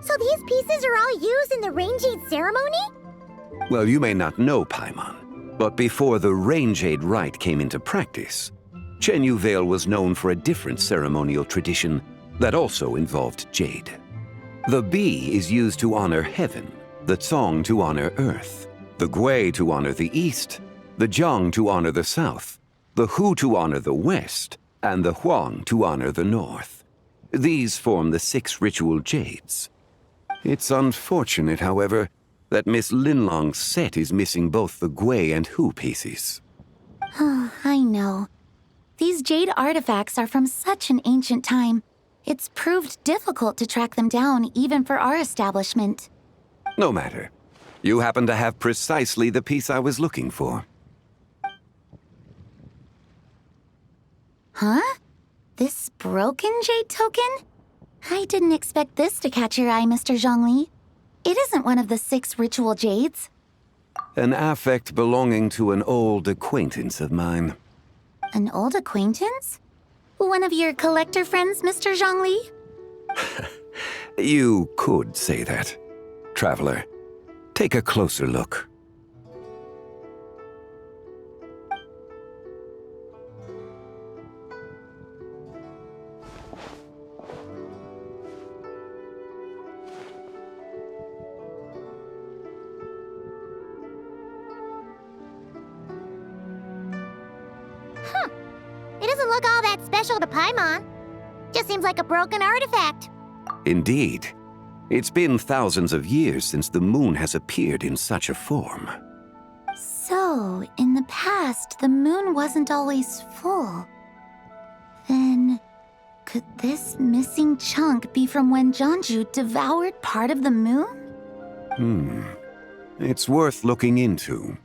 So these pieces are all used in the rain jade ceremony? Well, you may not know, Paimon, but before the rain jade rite came into practice, Chenyu Vale was known for a different ceremonial tradition that also involved jade. The Bi is used to honor heaven, the Cong to honor earth, the Gui to honor the east, the Jiang to honor the south, the Hu to honor the west, and the Huang to honor the north. These form the 6 ritual jades. It's unfortunate, however, that Miss Linlong's set is missing both the Gui and Hu pieces. Oh, I know. These jade artifacts are from such an ancient time. It's proved difficult to track them down, even for our establishment. No matter. You happen to have precisely the piece I was looking for. Huh? This broken jade token? I didn't expect this to catch your eye, Mr. Zhongli. It isn't one of the 6 ritual jades. An affect belonging to an old acquaintance of mine. An old acquaintance? One of your collector friends, Mr. Zhongli? You could say that. Traveler, take a closer look. It doesn't look all that special to Paimon. Just seems like a broken artifact. Indeed. It's been thousands of years since the moon has appeared in such a form. So, in the past, the moon wasn't always full. Then, could this missing chunk be from when Jeonju devoured part of the moon? It's worth looking into.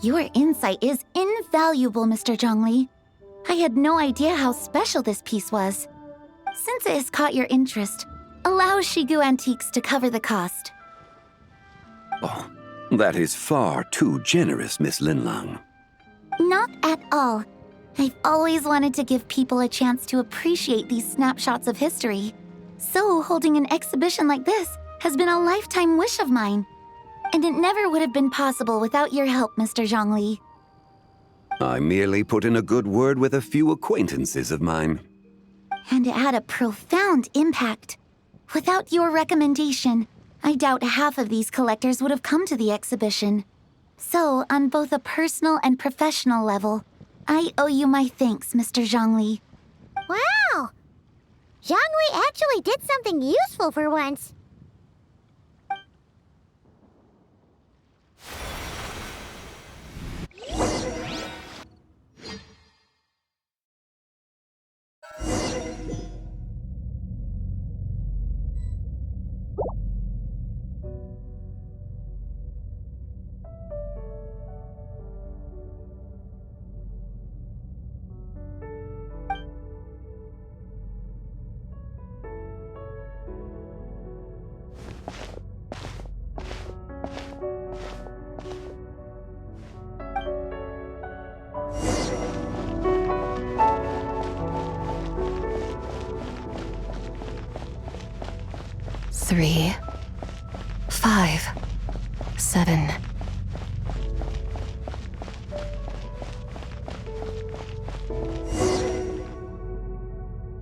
Your insight is invaluable, Mr. Zhongli. I had no idea how special this piece was. Since it has caught your interest, allow Shigu Antiques to cover the cost. Oh, that is far too generous, Miss Linlang. Not at all. I've always wanted to give people a chance to appreciate these snapshots of history. So holding an exhibition like this has been a lifetime wish of mine. And it never would have been possible without your help, Mr. Zhongli. I merely put in a good word with a few acquaintances of mine. And it had a profound impact. Without your recommendation, I doubt half of these collectors would have come to the exhibition. So, on both a personal and professional level, I owe you my thanks, Mr. Zhongli. Wow! Zhongli actually did something useful for once. Three, 5, 7.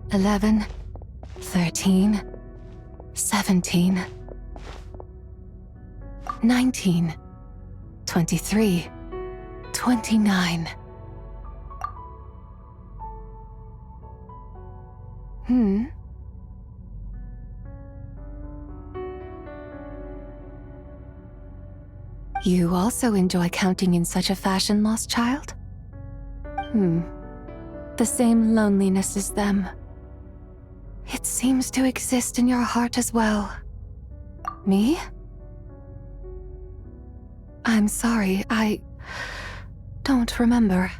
$11, 13, 17, 19, 23, 29. You also enjoy counting in such a fashion, lost child? The same loneliness as them. It seems to exist in your heart as well. Me? I'm sorry, I don't remember.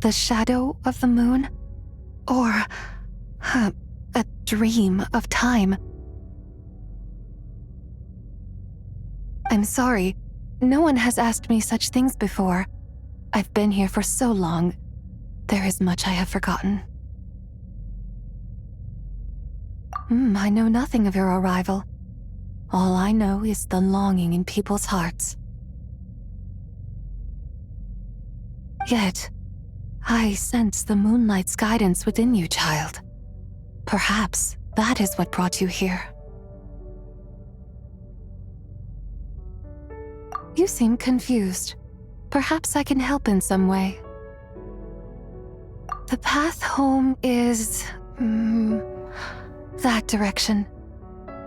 The shadow of the moon? Or a dream of time? I'm sorry. No one has asked me such things before. I've been here for so long. There is much I have forgotten. I know nothing of your arrival. All I know is the longing in people's hearts. Yet, I sense the moonlight's guidance within you, child. Perhaps that is what brought you here. You seem confused. Perhaps I can help in some way. The path home is... that direction.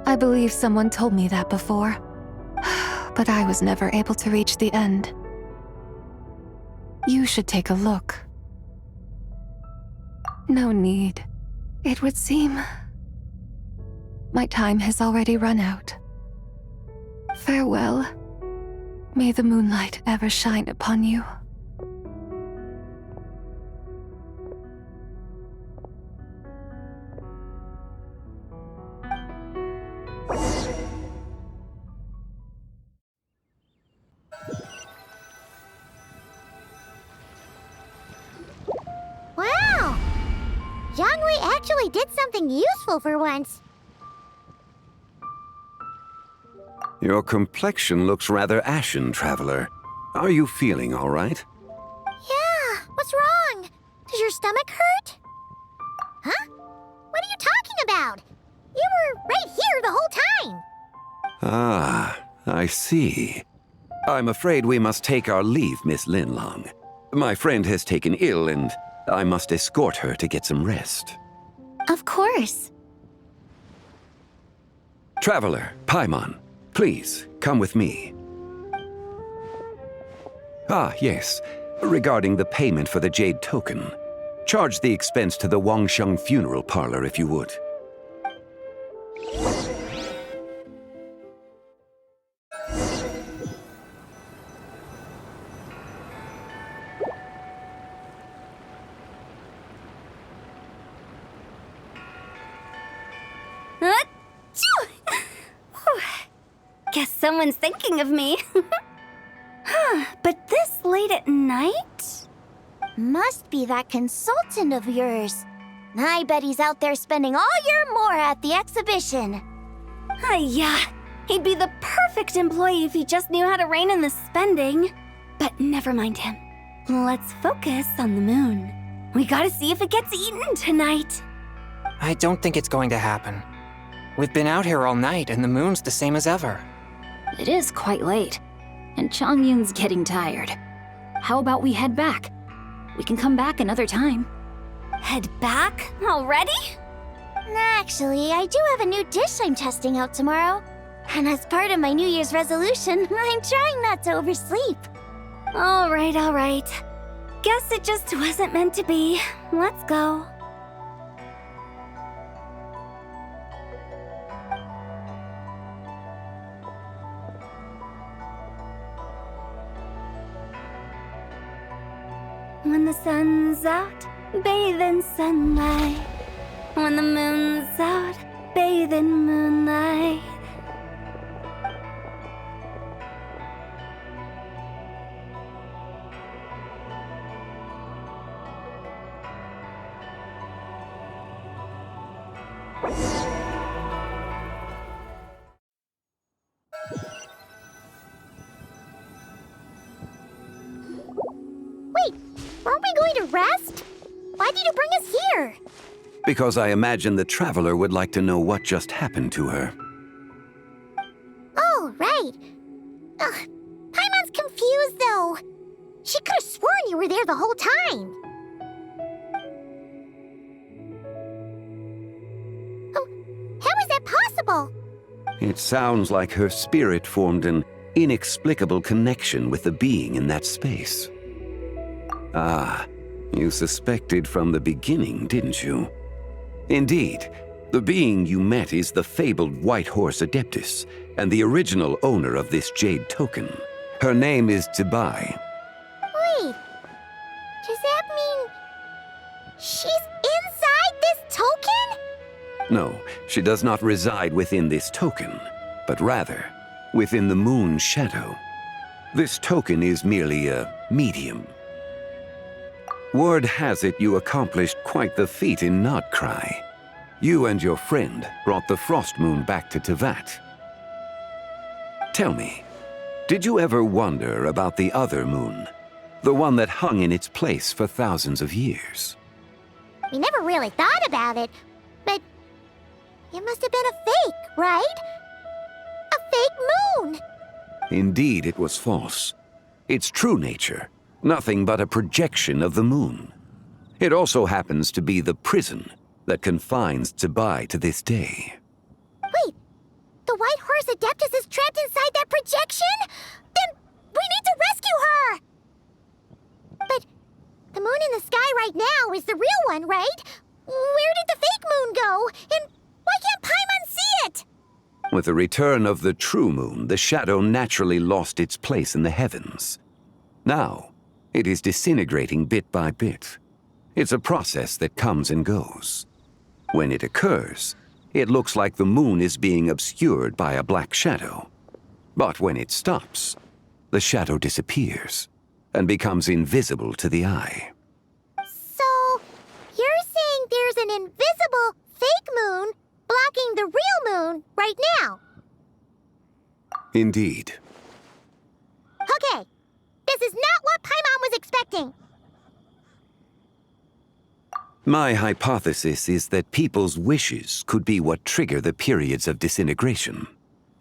I believe someone told me that before, but I was never able to reach the end. You should take a look. No need. It would seem... my time has already run out. Farewell. May the moonlight ever shine upon you. Wow! Zhongli actually did something useful for once. Your complexion looks rather ashen, traveler. Are you feeling all right? Yeah, what's wrong? Does your stomach hurt? Huh? What are you talking about? You were right here the whole time. Ah, I see. I'm afraid we must take our leave, Miss Linlang. My friend has taken ill and I must escort her to get some rest. Of course. Traveler, Paimon, please, come with me. Ah, yes. Regarding the payment for the jade token. Charge the expense to the Wangsheng funeral parlor if you would. someone's thinking of me. But this late at night? Must be that consultant of yours. I bet he's out there spending all year more at the exhibition. Yeah, he'd be the perfect employee if he just knew how to rein in the spending. But never mind him. Let's focus on the moon. We gotta see if it gets eaten tonight. I don't think it's going to happen. We've been out here all night and the moon's the same as ever. It is quite late, and Chongyun's getting tired. How about we head back? We can come back another time. Head back? Already? Actually, I do have a new dish I'm testing out tomorrow. And as part of my New Year's resolution, I'm trying not to oversleep. All right. Guess it just wasn't meant to be. Let's go. When the sun's out, bathe in sunlight. When the moon's out, bathe in moonlight. Wait, aren't we going to rest? Why did you bring us here? Because I imagine the traveler would like to know what just happened to her. Oh, right. Paimon's confused, though. She could have sworn you were there the whole time. How is that possible? It sounds like her spirit formed an inexplicable connection with the being in that space. Ah, you suspected from the beginning, didn't you? Indeed, the being you met is the fabled White Horse Adeptus, and the original owner of this jade token. Her name is Zibai. Wait, does that mean she's inside this token? No, she does not reside within this token, but rather within the moon's shadow. This token is merely a medium. Word has it you accomplished quite the feat in Nodcry. You and your friend brought the Frost Moon back to Tevat. Tell me, did you ever wonder about the other moon? The one that hung in its place for thousands of years? We never really thought about it, but it must have been a fake, right? A fake moon! Indeed, it was false. Its true nature, nothing but a projection of the moon. It also happens to be the prison that confines Zibai to this day. Wait, the White Horse Adeptus is trapped inside that projection? Then we need to rescue her! But the moon in the sky right now is the real one, right? Where did the fake moon go? And why can't Paimon see it? With the return of the true moon, the shadow naturally lost its place in the heavens. Now, it is disintegrating bit by bit. It's a process that comes and goes. When it occurs, it looks like the moon is being obscured by a black shadow. But when it stops, the shadow disappears and becomes invisible to the eye. So, you're saying there's an invisible fake moon blocking the real moon right now? Indeed. Okay, this is not what Paimon was expecting. My hypothesis is that people's wishes could be what trigger the periods of disintegration.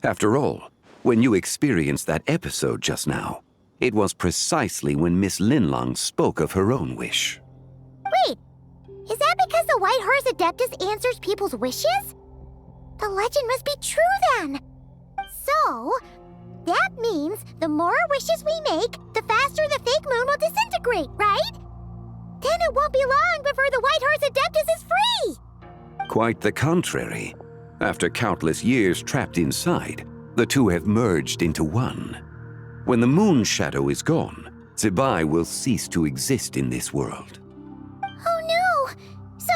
After all, when you experienced that episode just now, it was precisely when Miss Linlong spoke of her own wish. Wait, is that because the White Horse Adeptus answers people's wishes? The legend must be true then. So, that means the more wishes we make, the faster the fake moon will disintegrate, right? Then it won't be long before the White Horse Adeptus is free! Quite the contrary. After countless years trapped inside, the two have merged into one. When the moon shadow is gone, Zibai will cease to exist in this world. Oh no! So,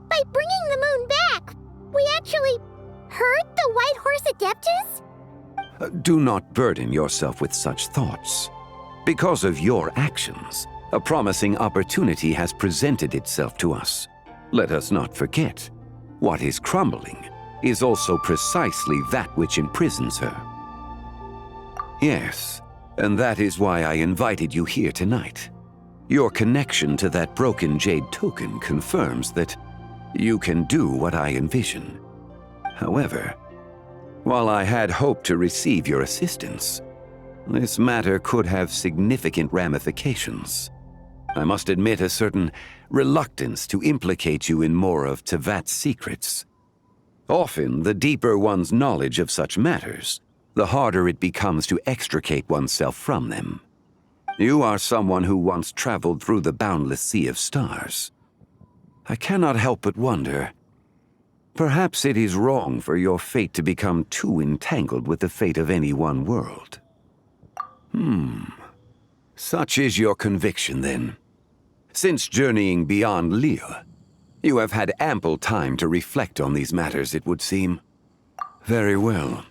by bringing the moon back, we actually hurt the White Horse Adeptus? Do not burden yourself with such thoughts. Because of your actions, a promising opportunity has presented itself to us. Let us not forget, what is crumbling is also precisely that which imprisons her. Yes, and that is why I invited you here tonight. Your connection to that broken jade token confirms that you can do what I envision. However, while I had hoped to receive your assistance, this matter could have significant ramifications. I must admit a certain reluctance to implicate you in more of Tevat's secrets. Often, the deeper one's knowledge of such matters, the harder it becomes to extricate oneself from them. You are someone who once traveled through the boundless sea of stars. I cannot help but wonder, perhaps it is wrong for your fate to become too entangled with the fate of any one world. Such is your conviction, then. Since journeying beyond Liyue, you have had ample time to reflect on these matters, it would seem. Very well.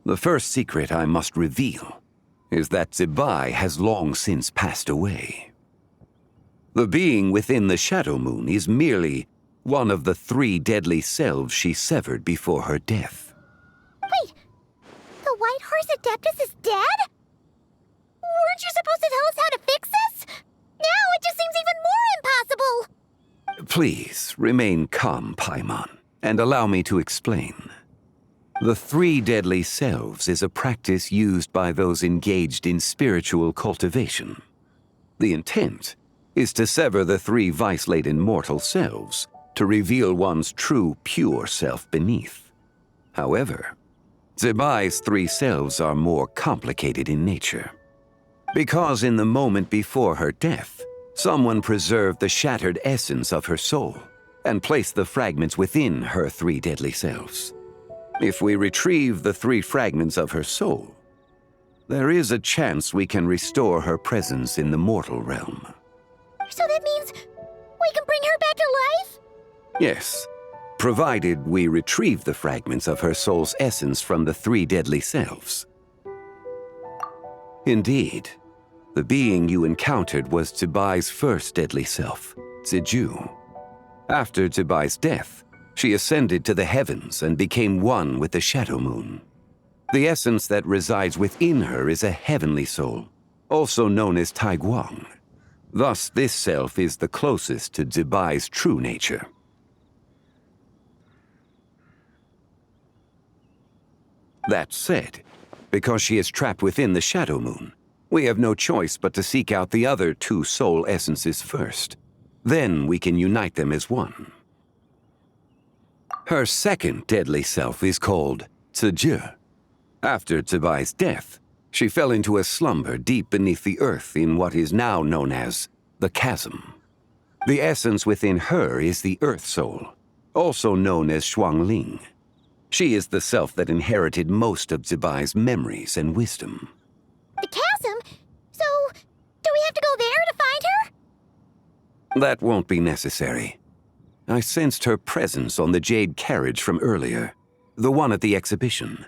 The first secret I must reveal is that Zebai has long since passed away. The being within the Shadow Moon is merely one of the 3 deadly selves she severed before her death. Wait, the White Horse Adeptus is dead? Weren't you supposed to tell us how to fix this? Now it just seems even more impossible! Please, remain calm, Paimon, and allow me to explain. The 3 deadly selves is a practice used by those engaged in spiritual cultivation. The intent is to sever the 3 vice-laden mortal selves to reveal one's true, pure self beneath. However, Zebai's 3 selves are more complicated in nature. Because in the moment before her death, someone preserved the shattered essence of her soul and placed the fragments within her 3 deadly selves. If we retrieve the 3 fragments of her soul, there is a chance we can restore her presence in the mortal realm. So that means we can bring her back to life? Yes, provided we retrieve the fragments of her soul's essence from the 3 deadly selves. Indeed, the being you encountered was Zebai's first deadly self, Ziju. After Zebai's death, she ascended to the heavens and became one with the Shadow Moon. The essence that resides within her is a heavenly soul, also known as Taiguang. Thus, this self is the closest to Zebai's true nature. That said, because she is trapped within the Shadow Moon, we have no choice but to seek out the other 2 soul essences first. Then we can unite them as one. Her second deadly self is called Ziju. After Zebai's death, she fell into a slumber deep beneath the earth in what is now known as the Chasm. The essence within her is the Earth Soul, also known as Shuangling. She is the self that inherited most of Zebai's memories and wisdom. The chasm? So, do we have to go there to find her? That won't be necessary. I sensed her presence on the jade carriage from earlier, the one at the exhibition.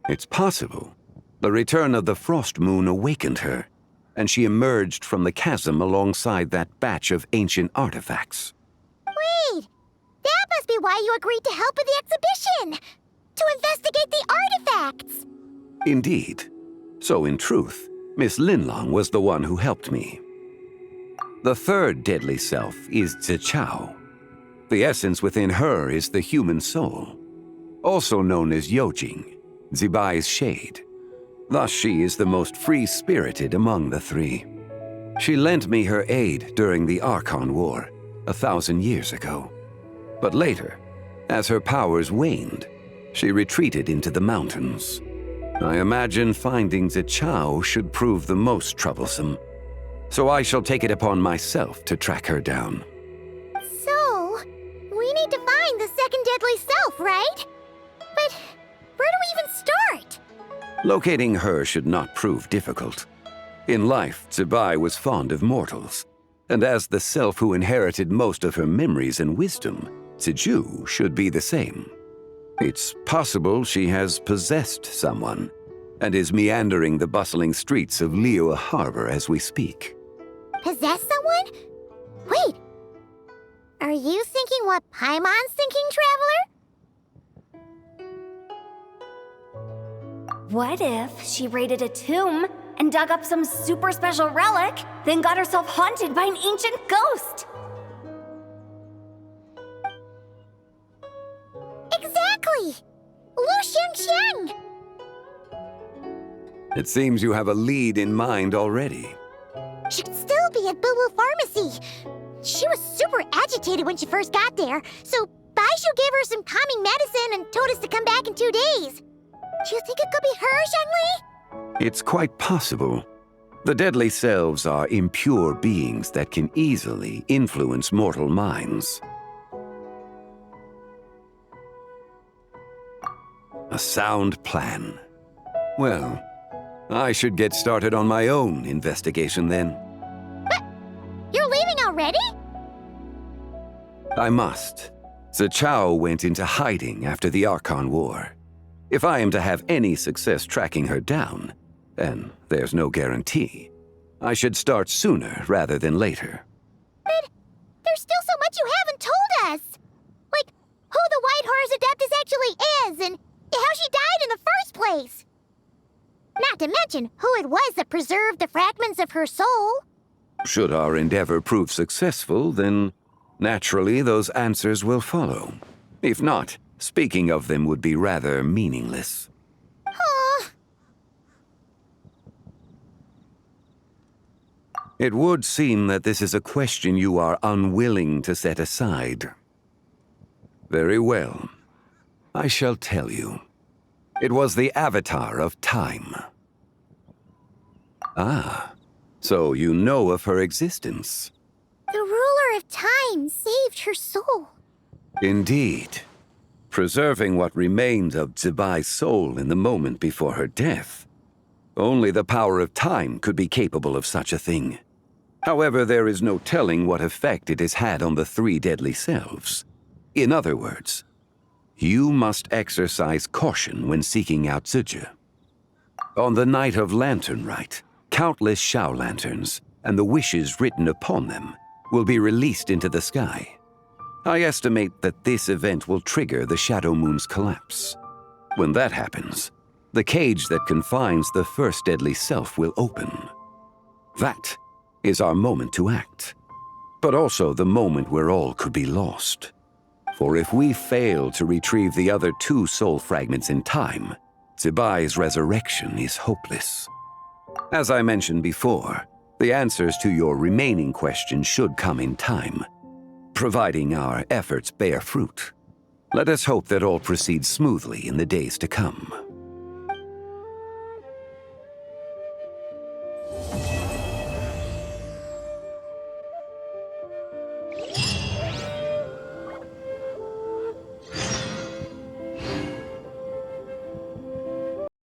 It's possible the return of the Frost Moon awakened her, and she emerged from the chasm alongside that batch of ancient artifacts. Wait! That must be why you agreed to help with the exhibition! To investigate the artifacts! Indeed. So in truth, Miss Linlong was the one who helped me. The third deadly self is Zichao. The essence within her is the human soul, also known as Yojing, Zebai's shade. Thus she is the most free-spirited among the 3. She lent me her aid during the Archon War 1,000 years ago. But later, as her powers waned, she retreated into the mountains. I imagine finding Zichao should prove the most troublesome, so I shall take it upon myself to track her down. So, we need to find the second deadly self, right? But where do we even start? Locating her should not prove difficult. In life, Zebai was fond of mortals, and as the self who inherited most of her memories and wisdom, Ziju should be the same. It's possible she has possessed someone, and is meandering the bustling streets of Liyue Harbor as we speak. Possess someone? Wait. Are you thinking what Paimon's thinking, Traveler? What if she raided a tomb and dug up some super special relic, then got herself haunted by an ancient ghost? Exactly! Lu Xiangxiang! It seems you have a lead in mind already. She'd still be at Boo Boo Pharmacy. She was super agitated when she first got there, so Baishu gave her some calming medicine and told us to come back in 2 days. Do you think it could be her, Zhengli? It's quite possible. The deadly selves are impure beings that can easily influence mortal minds. A sound plan. Well, I should get started on my own investigation then. But you're leaving already? I must. Zichao went into hiding after the Archon War. If I am to have any success tracking her down, and there's no guarantee, I should start sooner rather than later. But there's still so much you haven't told us! Like, who the White Horse Adeptus actually is, and how she died in the first place! Not to mention who it was that preserved the fragments of her soul. Should our endeavor prove successful, then naturally those answers will follow. If not, speaking of them would be rather meaningless. Aw. It would seem that this is a question you are unwilling to set aside. Very well. I shall tell you. It was the Avatar of Time. Ah, so you know of her existence. The ruler of time saved her soul. Indeed. Preserving what remained of Zibai's soul in the moment before her death. Only the power of time could be capable of such a thing. However, there is no telling what effect it has had on the 3 deadly selves. In other words, you must exercise caution when seeking out Zizhi. On the night of Lantern Rite, countless Shao lanterns and the wishes written upon them will be released into the sky. I estimate that this event will trigger the Shadow Moon's collapse. When that happens, the cage that confines the first deadly self will open. That is our moment to act, but also the moment where all could be lost. For if we fail to retrieve the other 2 soul fragments in time, Zibai's resurrection is hopeless. As I mentioned before, the answers to your remaining questions should come in time, providing our efforts bear fruit. Let us hope that all proceeds smoothly in the days to come.